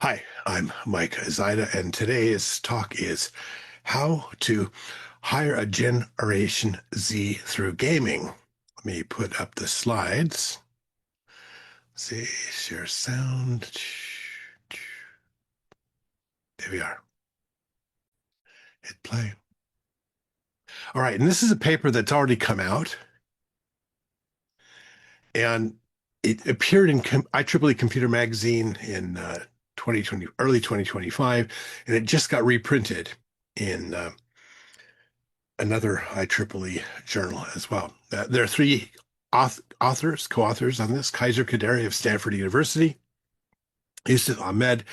Hi, I'm Mike Zyda, and today's talk is how to hire a Generation Z through gaming. Let me put up the slides. See, share sound. There we are. Hit play. All right, and this is a paper that's already come out, and it appeared in IEEE Computer Magazine in 2020, early 2025, and it just got reprinted in another IEEE journal as well. There are three co-authors on this: Kaiser Kaderi of Stanford University, Yusuf Ahmed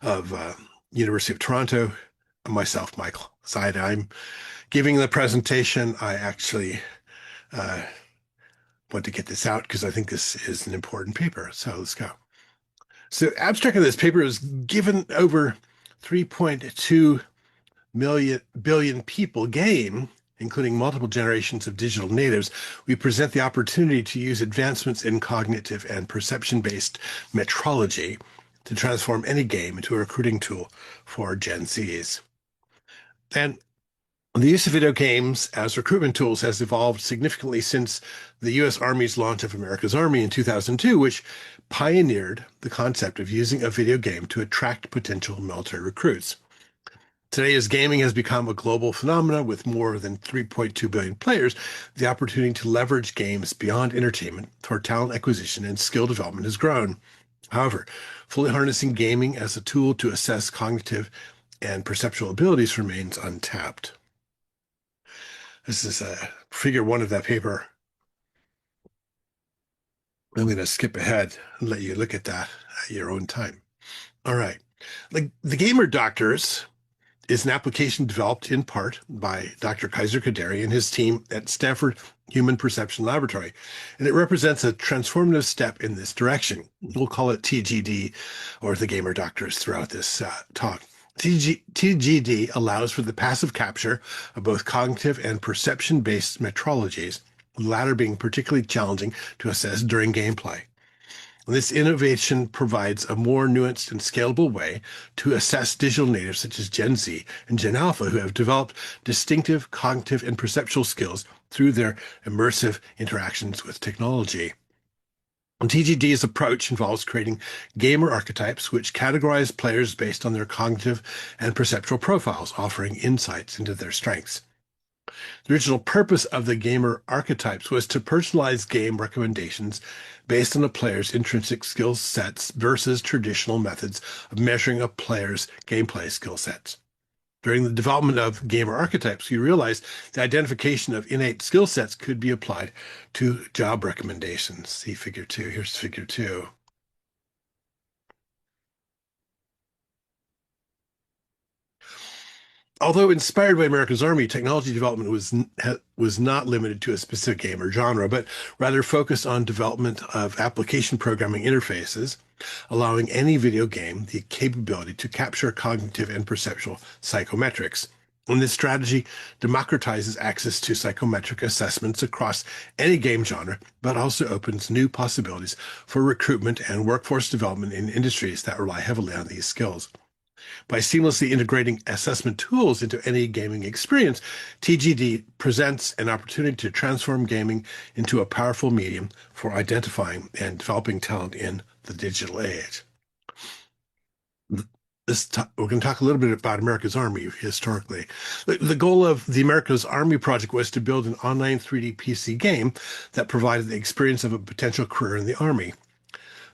of University of Toronto, and myself, Michael Zyda. I'm giving the presentation. I actually want to get this out because I think this is an important paper. So let's go. So abstract of this paper is given over 3.2 billion people game, including multiple generations of digital natives. We present the opportunity to use advancements in cognitive and perception-based metrology to transform any game into a recruiting tool for Gen Zs. And the use of video games as recruitment tools has evolved significantly since the U.S. Army's launch of America's Army in 2002, which pioneered the concept of using a video game to attract potential military recruits. Today, as gaming has become a global phenomenon with more than 3.2 billion players, the opportunity to leverage games beyond entertainment for talent acquisition and skill development has grown. However, fully harnessing gaming as a tool to assess cognitive and perceptual abilities remains untapped. This is figure one of that paper. I'm going to skip ahead and let you look at that at your own time. All right. The Gamer Doctors is an application developed in part by Dr. Kaiser Kaderi and his team at Stanford Human Perception Laboratory, and it represents a transformative step in this direction. We'll call it TGD, or the Gamer Doctors, throughout this talk. TGD allows for the passive capture of both cognitive and perception-based metrologies, the latter being particularly challenging to assess during gameplay. This innovation provides a more nuanced and scalable way to assess digital natives such as Gen Z and Gen Alpha who have developed distinctive cognitive and perceptual skills through their immersive interactions with technology. And TGD's approach involves creating gamer archetypes which categorize players based on their cognitive and perceptual profiles, offering insights into their strengths. The original purpose of the gamer archetypes was to personalize game recommendations based on a player's intrinsic skill sets versus traditional methods of measuring a player's gameplay skill sets. During the development of gamer archetypes, we realized the identification of innate skill sets could be applied to job recommendations. See figure 2. Here's figure 2. Although inspired by America's Army, technology development was not limited to a specific game or genre, but rather focused on development of application programming interfaces, allowing any video game the capability to capture cognitive and perceptual psychometrics. And this strategy democratizes access to psychometric assessments across any game genre, but also opens new possibilities for recruitment and workforce development in industries that rely heavily on these skills. By seamlessly integrating assessment tools into any gaming experience, TGD presents an opportunity to transform gaming into a powerful medium for identifying and developing talent in the digital age. We're going to talk a little bit about America's Army historically. The goal of the America's Army project was to build an online 3D PC game that provided the experience of a potential career in the Army.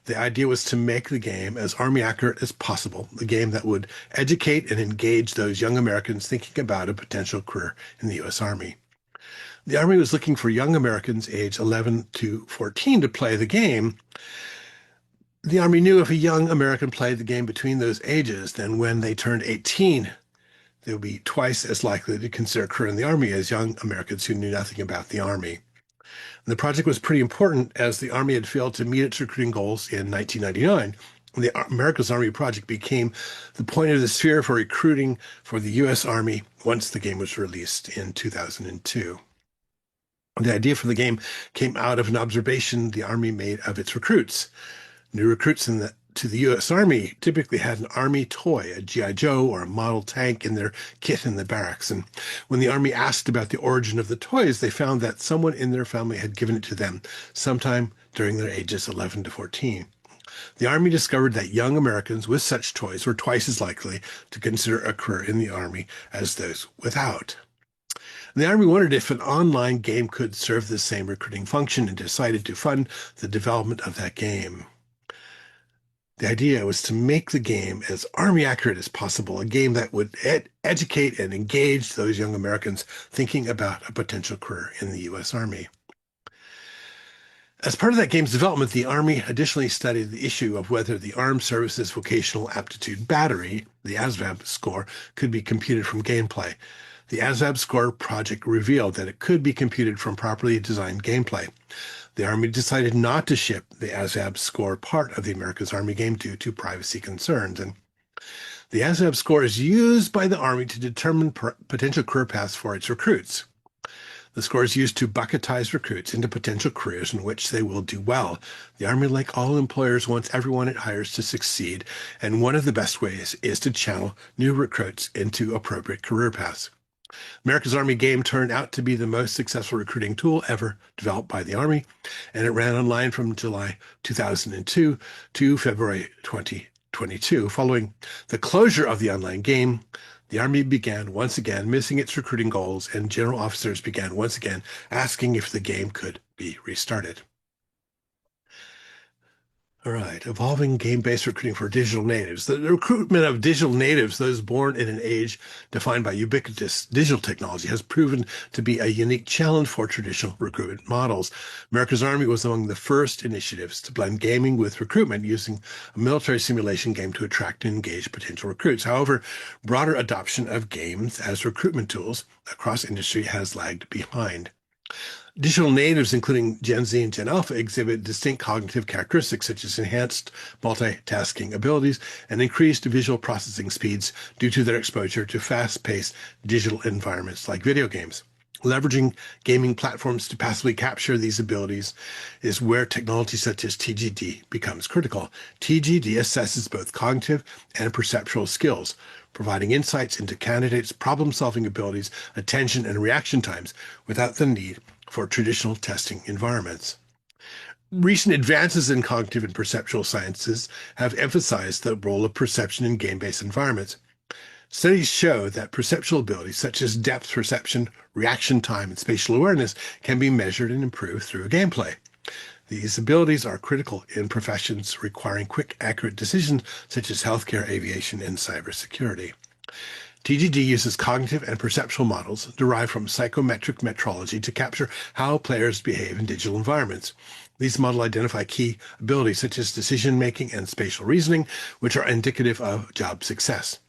The idea was to make the game as Army accurate as possible, a game that would educate and engage those young Americans thinking about a potential career in the U.S. Army. The Army was looking for young Americans aged 11 to 14 to play the game. The Army knew if a young American played the game between those ages, then when they turned 18, they would be twice as likely to consider a career in the Army as young Americans who knew nothing about the Army. The project was pretty important as the Army had failed to meet its recruiting goals in 1999. The America's Army project became the point of the sphere for recruiting for the U.S. Army once the game was released in 2002. The idea for the game came out of an observation the Army made of its recruits. New recruits in the to the U.S. Army typically had an Army toy, a G.I. Joe or a model tank in their kit in the barracks. And when the Army asked about the origin of the toys, they found that someone in their family had given it to them sometime during their ages 11 to 14. The Army discovered that young Americans with such toys were twice as likely to consider a career in the Army as those without. The Army wondered if an online game could serve the same recruiting function and decided to fund the development of that game. The idea was to make the game as Army accurate as possible, a game that would educate and engage those young Americans thinking about a potential career in the U.S. Army. As part of that game's development, the Army additionally studied the issue of whether the Armed Services Vocational Aptitude Battery, the ASVAB score, could be computed from gameplay. The ASVAB score project revealed that it could be computed from properly designed gameplay. The Army decided not to ship the ASVAB score part of the America's Army game due to privacy concerns. And the ASVAB score is used by the Army to determine potential career paths for its recruits. The score is used to bucketize recruits into potential careers in which they will do well. The Army, like all employers, wants everyone it hires to succeed, and one of the best ways is to channel new recruits into appropriate career paths. America's Army game turned out to be the most successful recruiting tool ever developed by the Army, and it ran online from July 2002 to February 2022. Following the closure of the online game, the Army began once again missing its recruiting goals, and general officers began once again asking if the game could be restarted. All right, evolving game-based recruiting for digital natives. The recruitment of digital natives, those born in an age defined by ubiquitous digital technology, has proven to be a unique challenge for traditional recruitment models. America's Army was among the first initiatives to blend gaming with recruitment, using a military simulation game to attract and engage potential recruits. However, broader adoption of games as recruitment tools across industry has lagged behind. Digital natives, including Gen Z and Gen Alpha, exhibit distinct cognitive characteristics such as enhanced multitasking abilities and increased visual processing speeds due to their exposure to fast-paced digital environments like video games. Leveraging gaming platforms to passively capture these abilities is where technology such as TGD becomes critical. TGD assesses both cognitive and perceptual skills, providing insights into candidates' problem-solving abilities, attention, and reaction times without the need for traditional testing environments. Recent advances in cognitive and perceptual sciences have emphasized the role of perception in game-based environments. Studies show that perceptual abilities such as depth perception, reaction time, and spatial awareness can be measured and improved through gameplay. These abilities are critical in professions requiring quick, accurate decisions such as healthcare, aviation, and cybersecurity. TGD uses cognitive and perceptual models derived from psychometric metrology to capture how players behave in digital environments. These models identify key abilities such as decision-making and spatial reasoning, which are indicative of job success.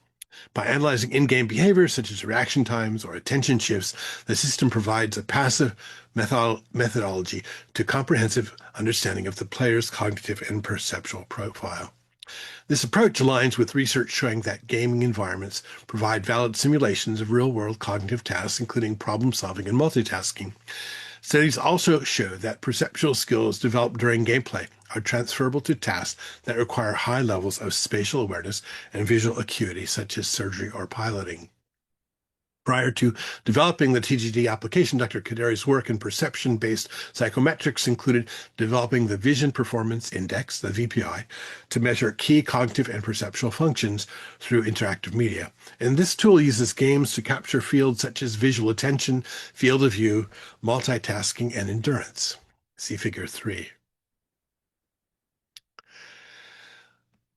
By analyzing in-game behaviors such as reaction times or attention shifts, the system provides a passive methodology to comprehensive understanding of the player's cognitive and perceptual profile. This approach aligns with research showing that gaming environments provide valid simulations of real-world cognitive tasks, including problem-solving and multitasking. Studies also show that perceptual skills developed during gameplay are transferable to tasks that require high levels of spatial awareness and visual acuity, such as surgery or piloting. Prior to developing the TGD application, Dr. Kadari's work in perception-based psychometrics included developing the Vision Performance Index, the VPI, to measure key cognitive and perceptual functions through interactive media. And this tool uses games to capture fields such as visual attention, field of view, multitasking, and endurance. See Figure 3.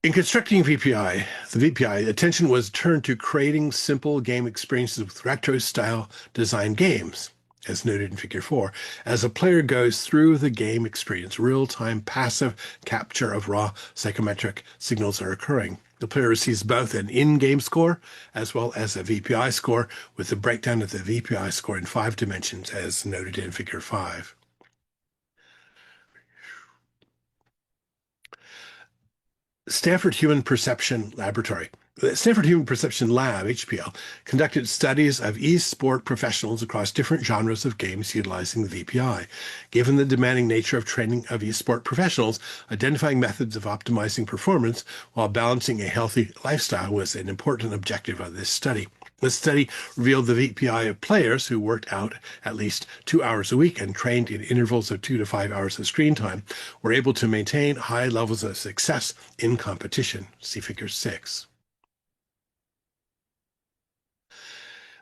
In constructing VPI, the VPI, attention was turned to creating simple game experiences with retro-style design games, as noted in Figure 4. As a player goes through the game experience, real-time passive capture of raw psychometric signals are occurring. The player receives both an in-game score as well as a VPI score, with the breakdown of the VPI score in 5 dimensions, as noted in Figure 5. Stanford Human Perception Laboratory. The Stanford Human Perception Lab, HPL, conducted studies of e-sport professionals across different genres of games utilizing the VPI. Given the demanding nature of training of e-sport professionals, identifying methods of optimizing performance while balancing a healthy lifestyle was an important objective of this study. The study revealed the VPI of players who worked out at least 2 hours a week and trained in intervals of 2 to 5 hours of screen time were able to maintain high levels of success in competition. See Figure 6.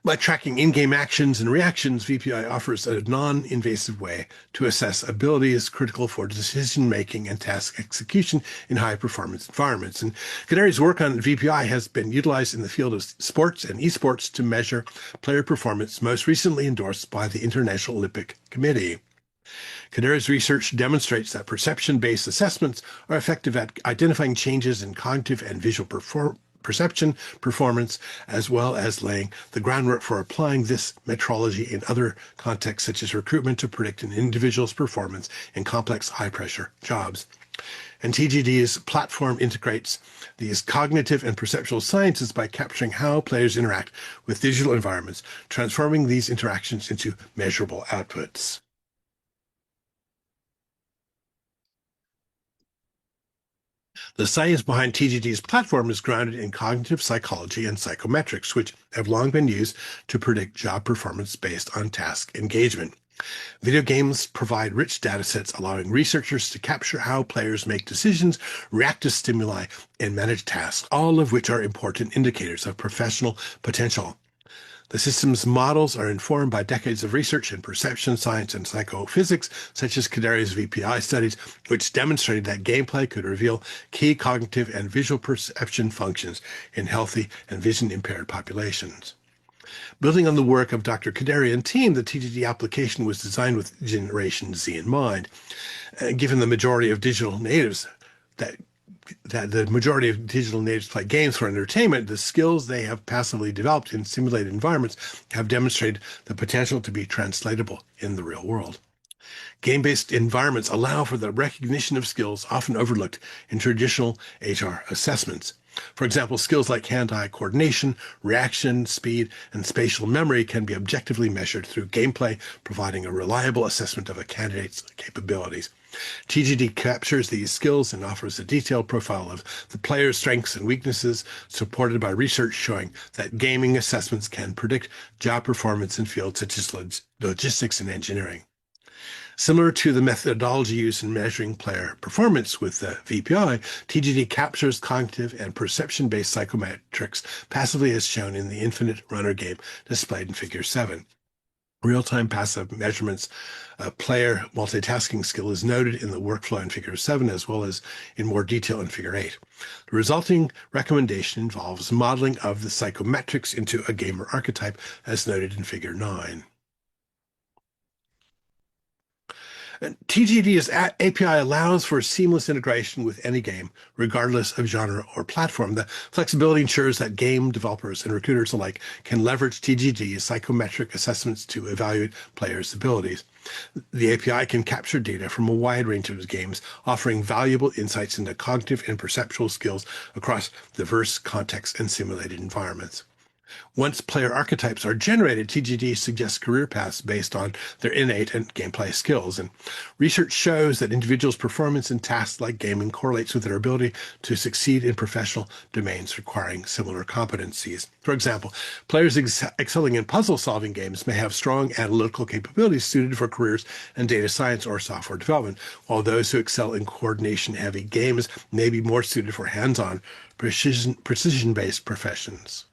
By tracking in-game actions and reactions, VPI offers a non-invasive way to assess abilities critical for decision-making and task execution in high-performance environments. And Kadari's work on VPI has been utilized in the field of sports and esports to measure player performance, most recently endorsed by the International Olympic Committee. Kadari's research demonstrates that perception-based assessments are effective at identifying changes in cognitive and visual perception, performance, as well as laying the groundwork for applying this metrology in other contexts such as recruitment to predict an individual's performance in complex high-pressure jobs. And TGD's platform integrates these cognitive and perceptual sciences by capturing how players interact with digital environments, transforming these interactions into measurable outputs. The science behind TGD's platform is grounded in cognitive psychology and psychometrics, which have long been used to predict job performance based on task engagement. Video games provide rich data sets allowing researchers to capture how players make decisions, react to stimuli, and manage tasks, all of which are important indicators of professional potential. The system's models are informed by decades of research in perception science and psychophysics, such as Kadari's VPI studies, which demonstrated that gameplay could reveal key cognitive and visual perception functions in healthy and vision-impaired populations. Building on the work of Dr. Kadari and team, the TGD application was designed with Generation Z in mind. Given the majority of digital natives that the majority of digital natives play games for entertainment, the skills they have passively developed in simulated environments have demonstrated the potential to be translatable in the real world. Game-based environments allow for the recognition of skills often overlooked in traditional HR assessments. For example, skills like hand-eye coordination, reaction, speed, and spatial memory can be objectively measured through gameplay, providing a reliable assessment of a candidate's capabilities. TGD captures these skills and offers a detailed profile of the player's strengths and weaknesses, supported by research showing that gaming assessments can predict job performance in fields such as logistics and engineering. Similar to the methodology used in measuring player performance with the VPI, TGD captures cognitive and perception-based psychometrics passively as shown in the Infinite Runner game displayed in Figure 7. Real-time passive measurements of player multitasking skill is noted in the workflow in Figure 7 as well as in more detail in Figure 8. The resulting recommendation involves modeling of the psychometrics into a gamer archetype as noted in Figure 9. TGD's API allows for seamless integration with any game, regardless of genre or platform. The flexibility ensures that game developers and recruiters alike can leverage TGD's psychometric assessments to evaluate players' abilities. The API can capture data from a wide range of games, offering valuable insights into cognitive and perceptual skills across diverse contexts and simulated environments. Once player archetypes are generated, TGD suggests career paths based on their innate and gameplay skills. And research shows that individuals' performance in tasks like gaming correlates with their ability to succeed in professional domains requiring similar competencies. For example, players excelling in puzzle-solving games may have strong analytical capabilities suited for careers in data science or software development, while those who excel in coordination-heavy games may be more suited for hands-on, precision-based professions.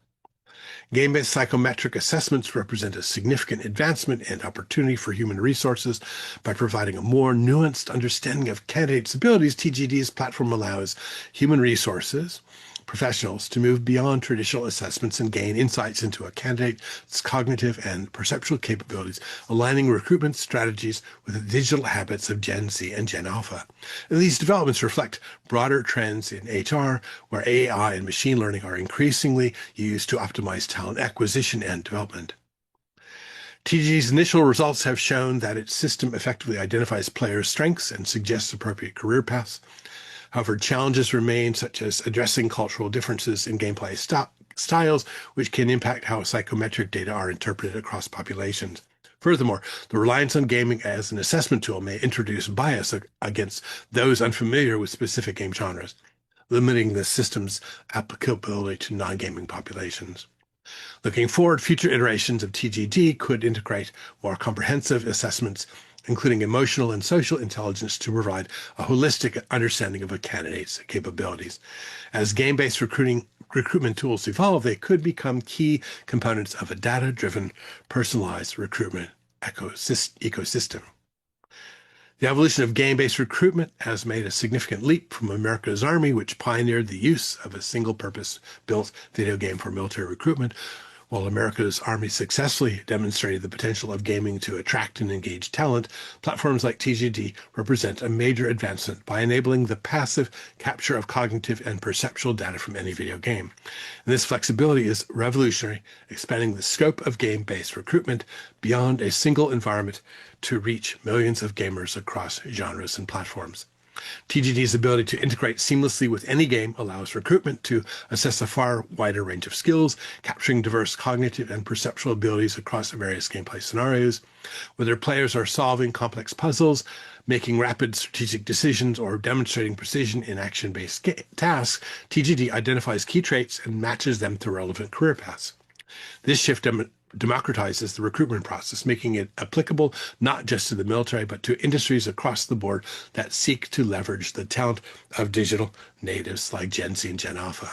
Game-based psychometric assessments represent a significant advancement and opportunity for human resources. By providing a more nuanced understanding of candidates' abilities, TGD's platform allows human resources professionals to move beyond traditional assessments and gain insights into a candidate's cognitive and perceptual capabilities, aligning recruitment strategies with the digital habits of Gen Z and Gen Alpha. And these developments reflect broader trends in HR, where AI and machine learning are increasingly used to optimize talent acquisition and development. TGD's initial results have shown that its system effectively identifies players' strengths and suggests appropriate career paths. However, challenges remain, such as addressing cultural differences in gameplay styles, which can impact how psychometric data are interpreted across populations. Furthermore, the reliance on gaming as an assessment tool may introduce bias against those unfamiliar with specific game genres, limiting the system's applicability to non-gaming populations. Looking forward, future iterations of TGD could integrate more comprehensive assessments, including emotional and social intelligence, to provide a holistic understanding of a candidate's capabilities. As game-based recruitment tools evolve, they could become key components of a data-driven, personalized recruitment ecosystem. The evolution of game-based recruitment has made a significant leap from America's Army, which pioneered the use of a single-purpose built video game for military recruitment. While America's Army successfully demonstrated the potential of gaming to attract and engage talent, platforms like TGD represent a major advancement by enabling the passive capture of cognitive and perceptual data from any video game. And this flexibility is revolutionary, expanding the scope of game-based recruitment beyond a single environment to reach millions of gamers across genres and platforms. TGD's ability to integrate seamlessly with any game allows recruitment to assess a far wider range of skills, capturing diverse cognitive and perceptual abilities across various gameplay scenarios. Whether players are solving complex puzzles, making rapid strategic decisions, or demonstrating precision in action-based tasks, TGD identifies key traits and matches them to relevant career paths. This shift democratizes the recruitment process, making it applicable not just to the military, but to industries across the board that seek to leverage the talent of digital natives like Gen Z and Gen Alpha.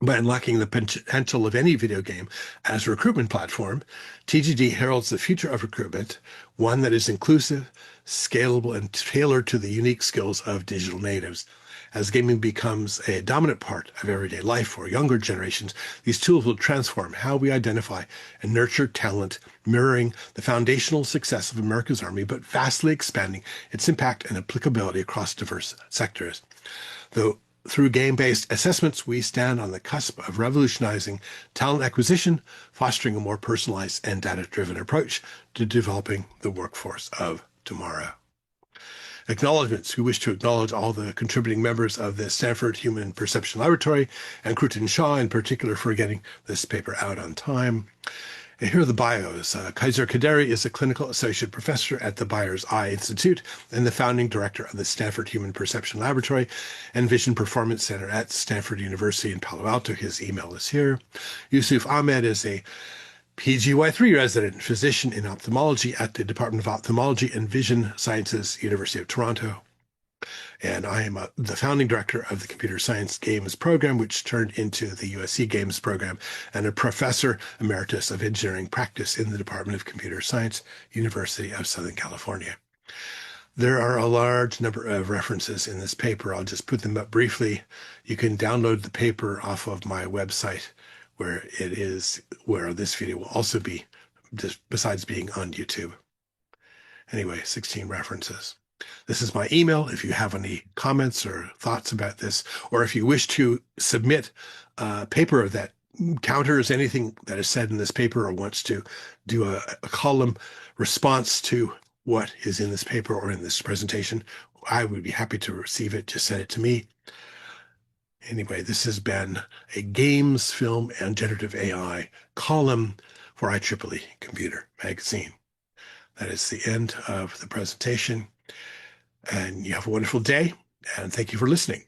By unlocking the potential of any video game as a recruitment platform, TGD heralds the future of recruitment, one that is inclusive, scalable, and tailored to the unique skills of digital natives. As gaming becomes a dominant part of everyday life for younger generations, these tools will transform how we identify and nurture talent, mirroring the foundational success of America's Army, but vastly expanding its impact and applicability across diverse sectors. Though through game-based assessments, we stand on the cusp of revolutionizing talent acquisition, fostering a more personalized and data-driven approach to developing the workforce of tomorrow. Acknowledgements. We wish to acknowledge all the contributing members of the Stanford Human Perception Laboratory, and Krutin Shah in particular for getting this paper out on time. And here are the bios. Kaiser Kaderi is a clinical associate professor at the Byers Eye Institute and the founding director of the Stanford Human Perception Laboratory and Vision Performance Center at Stanford University in Palo Alto. His email is here. Yusuf Ahmed is a PGY3 resident, physician in ophthalmology at the Department of Ophthalmology and Vision Sciences, University of Toronto. And I am the founding director of the Computer Science Games program, which turned into the USC Games program, and a professor emeritus of engineering practice in the Department of Computer Science, University of Southern California. There are a large number of references in this paper. I'll just put them up briefly. You can download the paper off of my website, where this video will also be, just besides being on YouTube. Anyway, 16 references. This is my email. If you have any comments or thoughts about this, or if you wish to submit a paper that counters anything that is said in this paper, or wants to do a column response to what is in this paper or in this presentation, I would be happy to receive it. Just send it to me. Anyway, this has been a games, film, and generative AI column for IEEE Computer Magazine. That is the end of the presentation. And you have a wonderful day, and thank you for listening.